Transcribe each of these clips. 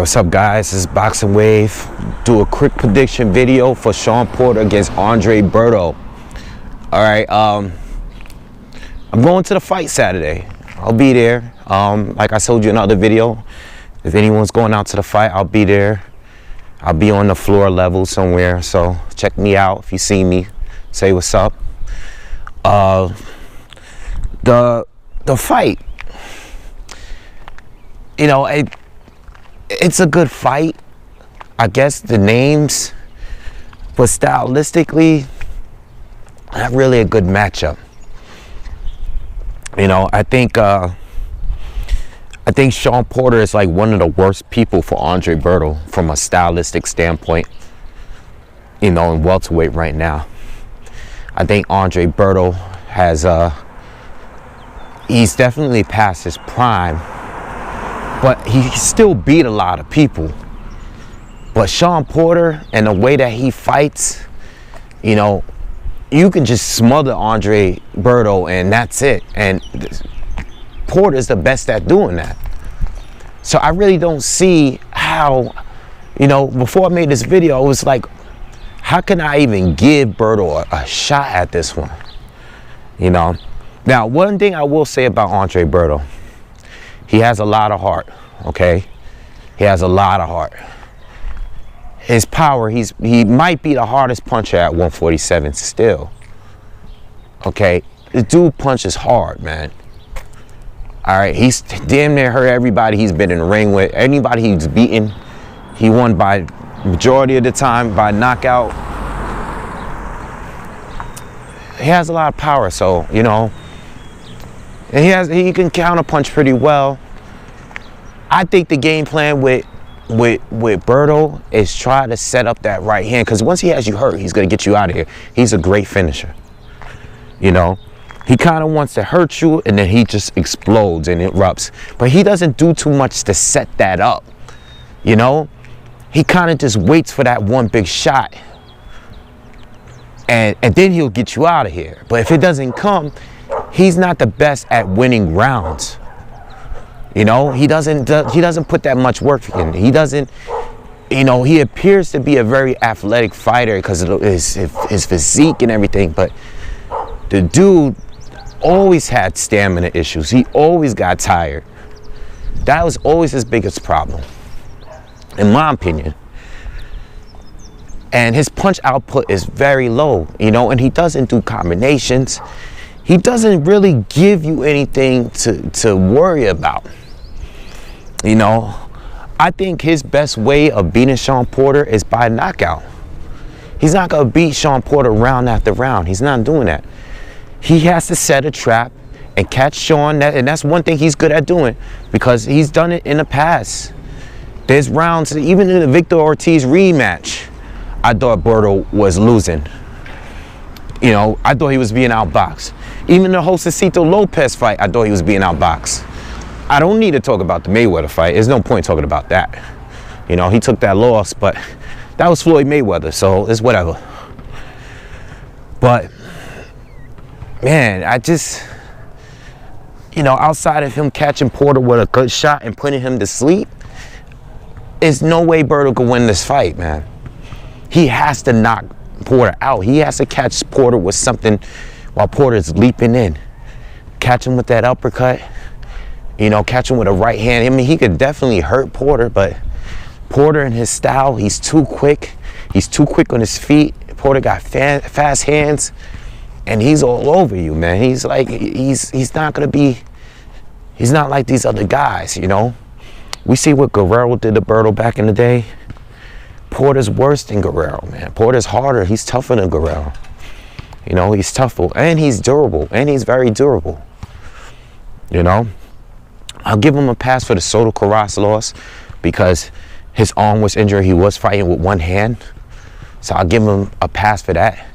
What's up, guys? This is BoxingWave. Do a quick prediction video for Shawn Porter against Berto. Alright, I'm going to the fight Saturday. I'll be there. Like I told you in another video, if anyone's going out to the fight, I'll be there. I'll be on the floor level somewhere, so check me out. If you see me, say what's up. The fight, you know, it's a good fight. I guess the names, but stylistically, not really a good matchup. You know, I think Shawn Porter is like one of the worst people for Berto from a stylistic standpoint. You know, in welterweight right now, I think Berto has he's definitely past his prime, but he still beat a lot of people. But Shawn Porter and the way that he fights, you know, you can just smother Berto and that's it. And Porter's the best at doing that. So I really don't see how, you know, before I made this video, it was like, how can I even give Berto a shot at this one? You know? Now, one thing I will say about Berto, he has a lot of heart, okay? He has a lot of heart. His power, he might be the hardest puncher at 147 still. Okay? The dude punches hard, man. All right? He's damn near hurt everybody he's been in the ring with. Anybody he's beaten, he won by majority of the time by knockout. He has a lot of power, so, you know, and he can counter punch pretty well. I think the game plan with Berto is try to set up that right hand, because once he has you hurt, he's gonna get you out of here. He's a great finisher. You know, he kind of wants to hurt you and then he just explodes and erupts. But he doesn't do too much to set that up. You know, he kind of just waits for that one big shot, and then he'll get you out of here. But if it doesn't come, he's not the best at winning rounds. You know, he doesn't put that much work in. He doesn't, you know, he appears to be a very athletic fighter because of his physique and everything, but the dude always had stamina issues. He always got tired. That was always his biggest problem, in my opinion. And his punch output is very low, you know, and he doesn't do combinations. He doesn't really give you anything to worry about. You know, I think his best way of beating Shawn Porter is by knockout. He's not going to beat Shawn Porter round after round. He's not doing that. He has to set a trap and catch Shawn, and that's one thing he's good at doing, because he's done it in the past. There's rounds, even in the Victor Ortiz rematch, I thought Berto was losing. You know, I thought he was being outboxed. Even the Josecito Lopez fight, I thought he was being outboxed. I don't need to talk about the Mayweather fight. There's no point talking about that. You know, he took that loss, but that was Floyd Mayweather, so it's whatever. But, man, I just, you know, outside of him catching Porter with a good shot and putting him to sleep, there's no way Berto could win this fight, man. He has to knock Porter out. He has to catch Porter with something while Porter's leaping in. Catch him with that uppercut. You know, catch him with a right hand. I mean, he could definitely hurt Porter, but Porter in his style, he's too quick. He's too quick on his feet. Porter got fast hands, and he's all over you, man. He's like, he's not gonna be, he's not like these other guys, you know. We see what Guerrero did to Berto back in the day. Porter's worse than Guerrero, man. Porter's harder. He's tougher than Guerrero. You know, he's tougher, and he's durable, and he's very durable. You know, I'll give him a pass for the Soto Karass loss because his arm was injured. He was fighting with one hand, so I'll give him a pass for that.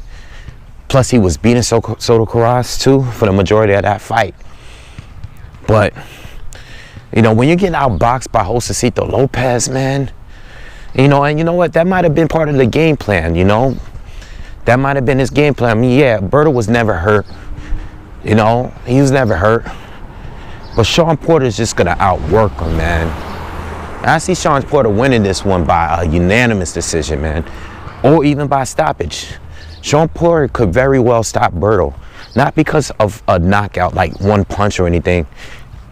Plus, he was beating Soto Karass too for the majority of that fight. But, you know, when you're getting outboxed by Josecito Lopez, man, you know, and you know what? That might have been part of the game plan, you know? That might have been his game plan. I mean, yeah, Berto was never hurt. You know, he was never hurt. But Shawn Porter's just going to outwork him, man. I see Shawn Porter winning this one by a unanimous decision, man, or even by stoppage. Shawn Porter could very well stop Berto, not because of a knockout, like one punch or anything.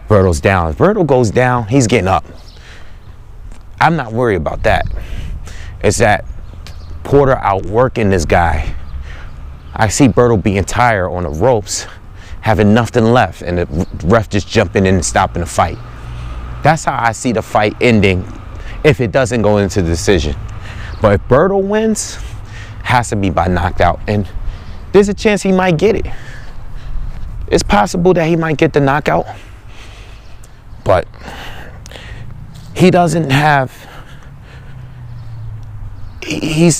Berto's down. If Berto goes down, he's getting up. I'm not worried about that. It's that Porter outworking this guy. I see Berto being tired on the ropes, having nothing left, and the ref just jumping in and stopping the fight. That's how I see the fight ending if it doesn't go into decision. But if Berto wins, has to be by knockout, and there's a chance he might get it. It's possible that he might get the knockout, but he doesn't have. He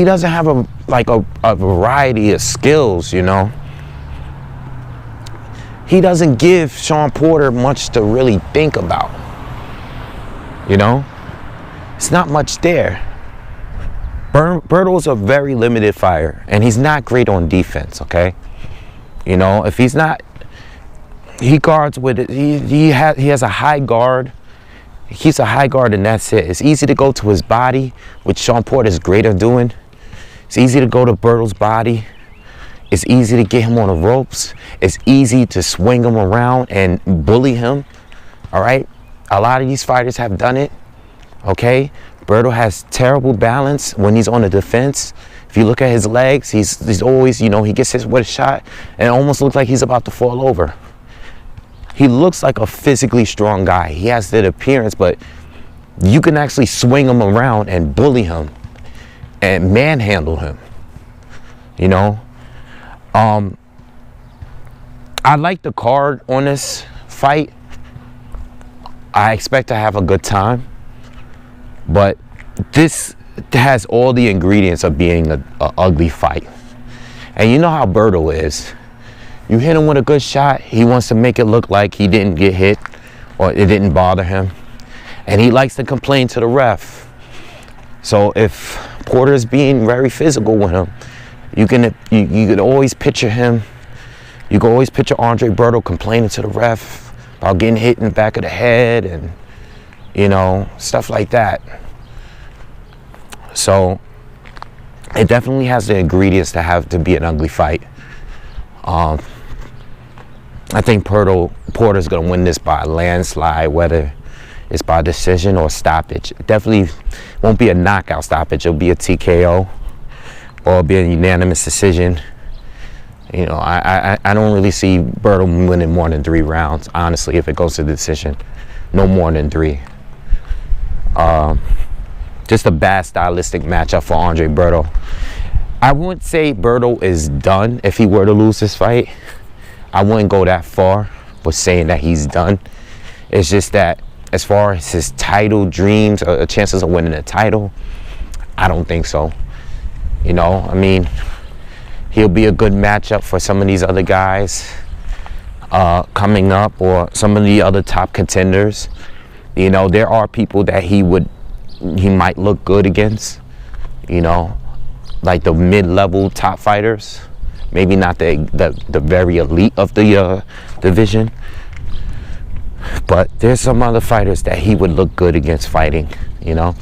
doesn't have a variety of skills, you know. He doesn't give Shawn Porter much to really think about, you know. It's not much there. Berto's a very limited fighter, and he's not great on defense, okay? You know, if he's not, he guards with it. He has a high guard. He keeps a high guard, and that's it. It's easy to go to his body, which Shawn Porter is great at doing. It's easy to go to Berto's body. It's easy to get him on the ropes. It's easy to swing him around and bully him, all right? A lot of these fighters have done it, okay? Berto has terrible balance when he's on the defense. If you look at his legs, he's always, you know, he gets hit with a shot and it almost looks like he's about to fall over. He looks like a physically strong guy. He has that appearance, but you can actually swing him around and bully him and manhandle him, you know? I like the card on this fight. I expect to have a good time, but this has all the ingredients of being a ugly fight. And you know how Berto is. You hit him with a good shot, he wants to make it look like he didn't get hit or it didn't bother him. And he likes to complain to the ref. So if Porter's being very physical with him, you can always picture him. You can always picture Andre Berto complaining to the ref about getting hit in the back of the head and, you know, stuff like that. So it definitely has the ingredients to be an ugly fight. I think Porter's gonna win this by a landslide, whether it's by decision or stoppage. It definitely won't be a knockout stoppage. It'll be a TKO. Or it'll be a unanimous decision. You know, I don't really see Berto winning more than 3 rounds, honestly, if it goes to decision. No more than 3. Just a bad stylistic matchup for Andre Berto. I wouldn't say Berto is done if he were to lose this fight. I wouldn't go that far with saying that he's done. It's just that as far as his title dreams or chances of winning a title, I don't think so. You know, I mean, he'll be a good matchup for some of these other guys coming up, or some of the other top contenders. You know, there are people that he might look good against, you know, like the mid-level top fighters. Maybe not the very elite of the division, but there's some other fighters that he would look good against fighting, you know.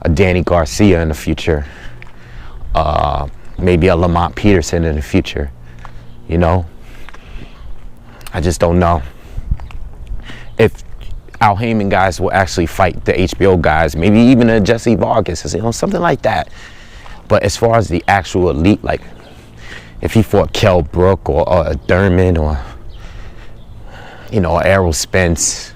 A Danny Garcia in the future, maybe a Lamont Peterson in the future, you know. I just don't know if Al Heyman guys will actually fight the HBO guys, maybe even a Jesse Vargas, you know, something like that. But as far as the actual elite, like if he fought Kell Brook or a Derman or, you know, Errol Spence,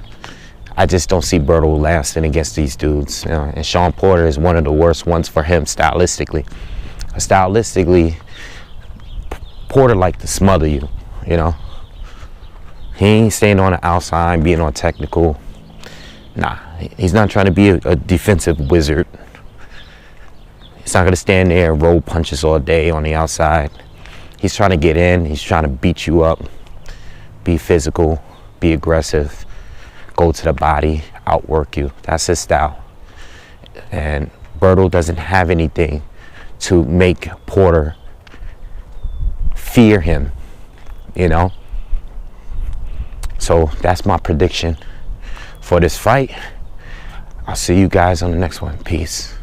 I just don't see Berto lasting against these dudes. You know? And Shawn Porter is one of the worst ones for him stylistically. Stylistically, Porter like to smother you, you know. He ain't staying on the outside, being on technical. Nah, he's not trying to be a defensive wizard. He's not going to stand there and roll punches all day on the outside. He's trying to get in. He's trying to beat you up, be physical, be aggressive, go to the body, outwork you. That's his style. And Berto doesn't have anything to make Porter fear him, you know. So that's my prediction for this fight. I'll see you guys on the next one. Peace.